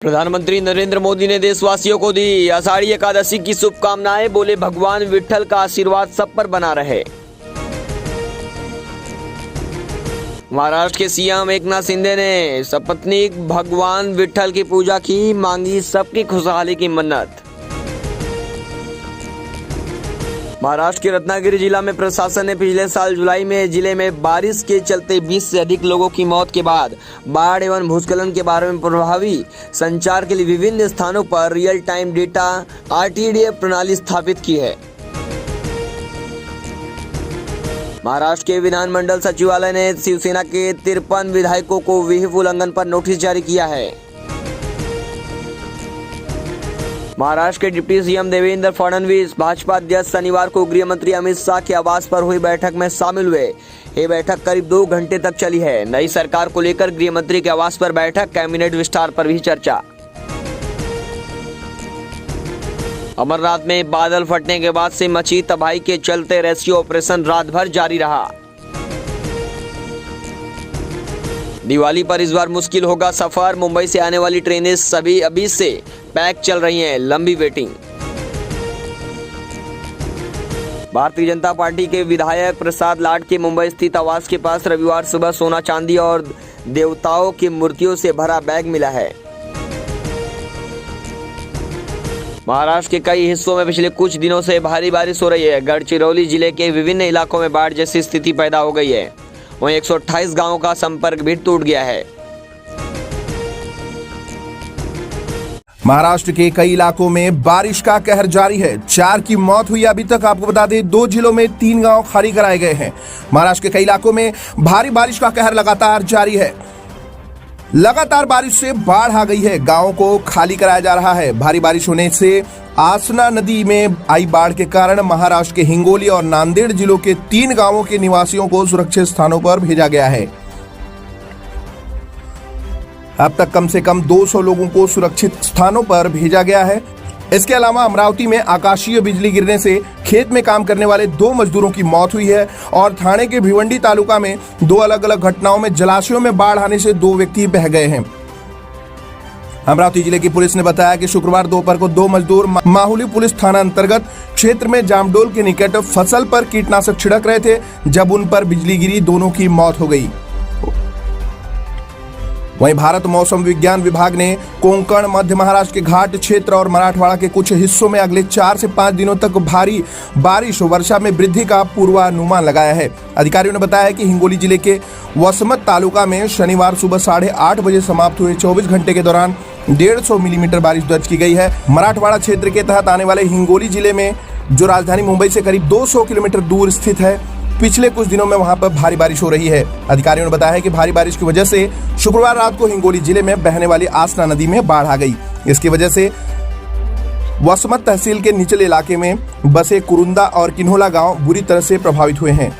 प्रधानमंत्री नरेंद्र मोदी ने देशवासियों को दी आषाढ़ी एकादशी की शुभकामनाएं। बोले भगवान विट्ठल का आशीर्वाद सब पर बना रहे। महाराष्ट्र के सीएम एकनाथ शिंदे ने सपत्नीक भगवान विट्ठल की पूजा की, मांगी सबकी खुशहाली की मन्नत। महाराष्ट्र के रत्नागिरी जिला में प्रशासन ने पिछले साल जुलाई में जिले में बारिश के चलते 20 से अधिक लोगों की मौत के बाद बाढ़ एवं भूस्खलन के बारे में प्रभावी संचार के लिए विभिन्न स्थानों पर रियल टाइम डेटा RTDF प्रणाली स्थापित की है। महाराष्ट्र के विधानमंडल सचिवालय ने शिवसेना के 53 विधायकों को व्हिप उल्लंघन पर नोटिस जारी किया है। महाराष्ट्र के डिप्टी सीएम देवेंद्र फडणवीस भाजपा अध्यक्ष शनिवार को गृह मंत्री अमित शाह के आवास पर हुई बैठक में शामिल हुए। ये बैठक करीब 2 घंटे तक चली है। नई सरकार को लेकर गृह मंत्री के आवास पर बैठक, कैबिनेट विस्तार पर भी चर्चा। अमरनाथ में बादल फटने के बाद से मची तबाही के चलते रेस्क्यू ऑपरेशन रात भर जारी रहा। दिवाली पर इस बार मुश्किल होगा सफर। मुंबई से आने वाली ट्रेनें सभी अभी से पैक चल रही हैं, लंबी वेटिंग। भारतीय जनता पार्टी के विधायक प्रसाद लाड के मुंबई स्थित आवास के पास रविवार सुबह सोना चांदी और देवताओं की मूर्तियों से भरा बैग मिला है। महाराष्ट्र के कई हिस्सों में पिछले कुछ दिनों से भारी बारिश हो रही है। गढ़चिरौली जिले के विभिन्न इलाकों में बाढ़ जैसी स्थिति पैदा हो गई है। वहीं 128 गांवों का संपर्क भी टूट गया है। महाराष्ट्र के कई इलाकों में बारिश का कहर जारी है। 4 की मौत हुई। अभी तक आपको बता दें 2 जिलों में 3 गांव खाली कराए गए हैं। महाराष्ट्र के कई इलाकों में भारी बारिश का कहर लगातार जारी है। लगातार बारिश से बाढ़ आ गई है। गांवों को खाली कराया जा रहा है। भारी बारिश होने से आसना नदी में आई बाढ़ के कारण महाराष्ट्र के हिंगोली और नांदेड़ जिलों के 3 गांवों के निवासियों को सुरक्षित स्थानों पर भेजा गया है। अब तक कम से कम 200 लोगों को सुरक्षित स्थानों पर भेजा गया है। इसके अलावा अमरावती में आकाशीय बिजली गिरने से खेत में काम करने वाले 2 मजदूरों की मौत हुई है और थाने के भिवंडी तालुका में 2 अलग अलग घटनाओं में जलाशयों में बाढ़ आने से 2 व्यक्ति बह गए हैं। अमरावती जिले की पुलिस ने बताया कि शुक्रवार दोपहर को 2 मजदूर माहुली पुलिस थाना अंतर्गत क्षेत्र में जामडोल के निकट फसल पर कीटनाशक छिड़क रहे थे, जब उन पर बिजली गिरी, दोनों की मौत हो गई। वहीं भारत मौसम विज्ञान विभाग ने कोंकण, मध्य महाराष्ट्र के घाट क्षेत्र और मराठवाड़ा के कुछ हिस्सों में अगले 4 से 5 दिनों तक भारी बारिश वर्षा में वृद्धि का पूर्वानुमान लगाया है। अधिकारियों ने बताया कि हिंगोली जिले के वसमत तालुका में शनिवार सुबह 8:30 बजे समाप्त हुए 24 घंटे के दौरान 150 मिलीमीटर बारिश दर्ज की गई है। मराठवाड़ा क्षेत्र के तहत आने वाले हिंगोली जिले में, जो राजधानी मुंबई से करीब 200 किलोमीटर दूर स्थित है, पिछले कुछ दिनों में वहां पर भारी बारिश हो रही है। अधिकारियों ने बताया कि भारी बारिश की वजह से शुक्रवार रात को हिंगोली जिले में बहने वाली आसना नदी में बाढ़ आ गई। इसकी वजह से वसमत तहसील के निचले इलाके में बसे कुरुंदा और किन्होला गांव बुरी तरह से प्रभावित हुए हैं।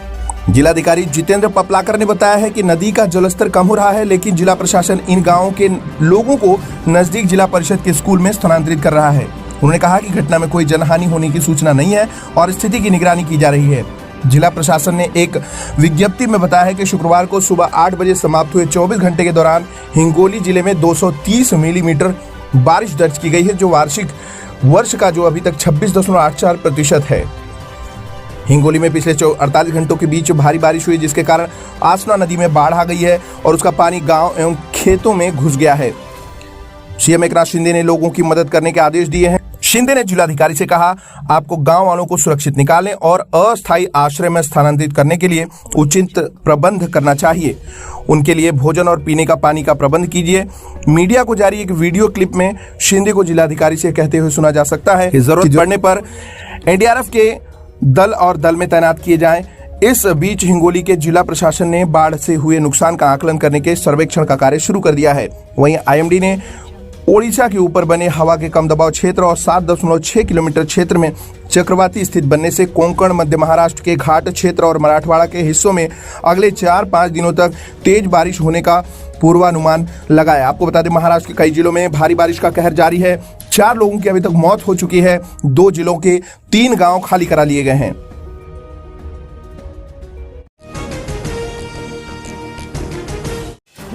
जिलाधिकारी जितेंद्र पपलाकर ने बताया है कि नदी का जलस्तर कम हो रहा है, लेकिन जिला प्रशासन इन गाँवों के लोगों को नजदीक जिला परिषद के स्कूल में स्थानांतरित कर रहा है। उन्होंने कहा कि घटना में कोई जनहानि होने की सूचना नहीं है और स्थिति की निगरानी की जा रही है। जिला प्रशासन ने एक विज्ञप्ति में बताया है कि शुक्रवार को सुबह 8 बजे समाप्त हुए 24 घंटे के दौरान हिंगोली जिले में 230 मिलीमीटर बारिश दर्ज की गई है, जो वार्षिक वर्ष का जो अभी तक 26.84% है। हिंगोली में पिछले 48 घंटों के बीच भारी बारिश हुई, जिसके कारण आसना नदी में बाढ़ आ गई है और उसका पानी गांव एवं खेतों में घुस गया है। सीएम एकनाथ शिंदे ने लोगों की मदद करने के आदेश दिए हैं। शिंदे ने जिलाधिकारी से कहा, आपको गांव वालों को सुरक्षित निकालने और अस्थायी आश्रय में स्थानांतरित करने के लिए उचित प्रबंध करना चाहिए। उनके लिए भोजन और पीने का पानी का प्रबंध कीजिए। मीडिया को जारी एक वीडियो क्लिप में शिंदे को जिलाधिकारी से कहते हुए सुना जा सकता है कि जरूरत पड़ने पर NDRF के दल में तैनात किए जाएं। इस बीच हिंगोली के जिला प्रशासन ने बाढ़ से हुए नुकसान का आकलन करने के सर्वेक्षण का कार्य शुरू कर दिया है। वहीं IMD ने ओडिशा के ऊपर बने हवा के कम दबाव क्षेत्र और 7.6 किलोमीटर क्षेत्र में चक्रवाती स्थिति बनने से कोंकण, मध्य महाराष्ट्र के घाट क्षेत्र और मराठवाड़ा के हिस्सों में अगले 4-5 दिनों तक तेज बारिश होने का पूर्वानुमान लगाया। आपको बता दें, महाराष्ट्र के कई जिलों में भारी बारिश का कहर जारी है। 4 लोगों की अभी तक मौत हो चुकी है। 2 जिलों के 3 गांव खाली करा लिए गए हैं।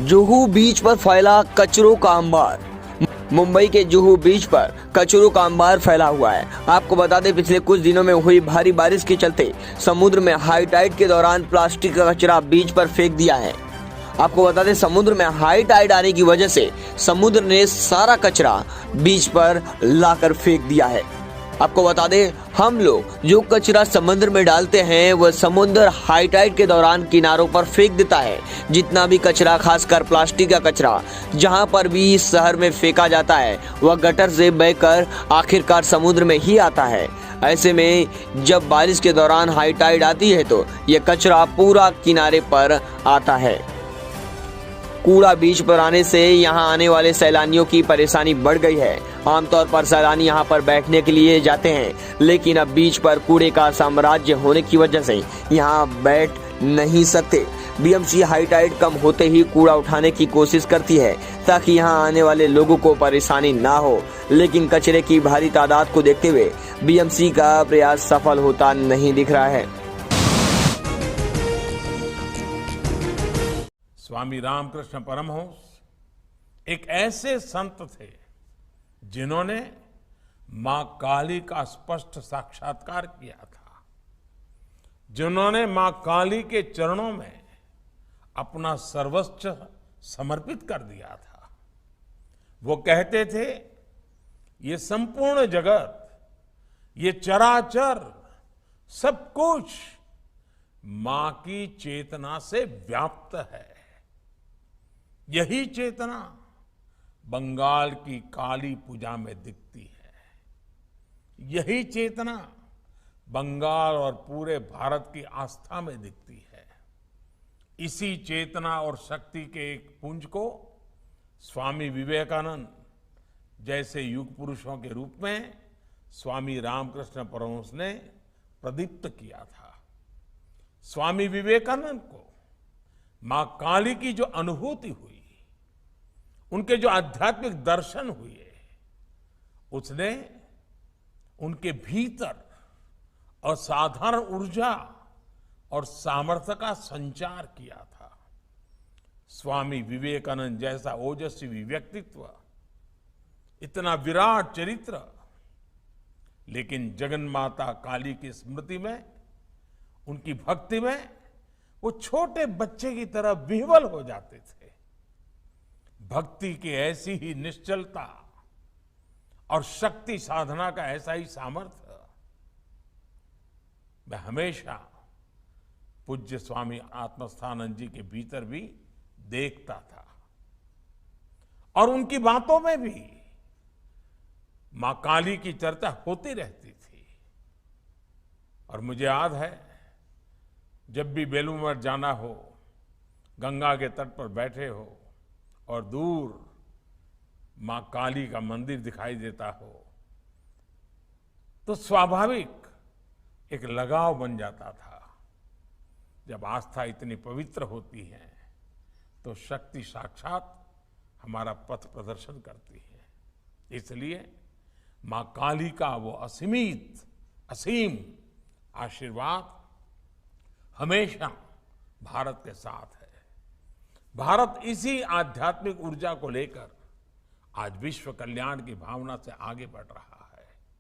जुहू बीच पर फैला कचरों का अंबार। मुंबई के जुहू बीच पर कचरों का अंबार फैला हुआ है। आपको बता दें, पिछले कुछ दिनों में हुई भारी बारिश के चलते समुद्र में हाई टाइड के दौरान प्लास्टिक का कचरा बीच पर फेंक दिया है। आपको बता दें, समुद्र में हाई टाइड आने की वजह से समुद्र ने सारा कचरा बीच पर लाकर फेंक दिया है। आपको बता दें, हम लोग जो कचरा समुद्र में डालते हैं वह समुद्र हाई टाइड के दौरान किनारों पर फेंक देता है। जितना भी कचरा, खासकर प्लास्टिक का कचरा जहां पर भी शहर में फेंका जाता है वह गटर से बहकर आखिरकार समुद्र में ही आता है। ऐसे में जब बारिश के दौरान हाई टाइड आती है तो यह कचरा पूरा किनारे पर आता है। कूड़ा बीच पर आने से यहां आने वाले सैलानियों की परेशानी बढ़ गई है। आमतौर पर सैलानी यहां पर बैठने के लिए जाते हैं, लेकिन अब बीच पर कूड़े का साम्राज्य होने की वजह से यहां बैठ नहीं सकते। बीएमसी हाई टाइड कम होते ही कूड़ा उठाने की कोशिश करती है ताकि यहां आने वाले लोगों को परेशानी ना हो, लेकिन कचरे की भारी तादाद को देखते हुए बीएमसी का प्रयास सफल होता नहीं दिख रहा है। स्वामी रामकृष्ण परमहंस एक ऐसे संत थे जिन्होंने मां काली का स्पष्ट साक्षात्कार किया था, जिन्होंने मां काली के चरणों में अपना सर्वस्व समर्पित कर दिया था। वो कहते थे, ये संपूर्ण जगत, ये चराचर सब कुछ मां की चेतना से व्याप्त है। यही चेतना बंगाल की काली पूजा में दिखती है। यही चेतना बंगाल और पूरे भारत की आस्था में दिखती है। इसी चेतना और शक्ति के एक पुंज को स्वामी विवेकानंद जैसे युग पुरुषों के रूप में स्वामी रामकृष्ण परमहंस ने प्रदीप्त किया था। स्वामी विवेकानंद को मां काली की जो अनुभूति हुई, उनके जो आध्यात्मिक दर्शन हुए, उसने उनके भीतर असाधारण ऊर्जा और सामर्थ्य का संचार किया था। स्वामी विवेकानंद जैसा ओजस्वी व्यक्तित्व, इतना विराट चरित्र, लेकिन जगन्माता काली की स्मृति में, उनकी भक्ति में वो छोटे बच्चे की तरह विह्वल हो जाते थे। भक्ति की ऐसी ही निश्चलता और शक्ति साधना का ऐसा ही सामर्थ्य मैं हमेशा पूज्य स्वामी आत्मस्थानंद जी के भीतर भी देखता था। और उनकी बातों में भी मां काली की चर्चा होती रहती थी। और मुझे याद है, जब भी बेलूर मठ जाना हो, गंगा के तट पर बैठे हो और दूर मां काली का मंदिर दिखाई देता हो, तो स्वाभाविक एक लगाव बन जाता था। जब आस्था इतनी पवित्र होती है तो शक्ति साक्षात हमारा पथ प्रदर्शन करती है। इसलिए मां काली का वो असीमित, असीम आशीर्वाद हमेशा भारत के साथ है। भारत इसी आध्यात्मिक ऊर्जा को लेकर आज विश्व कल्याण की भावना से आगे बढ़ रहा है।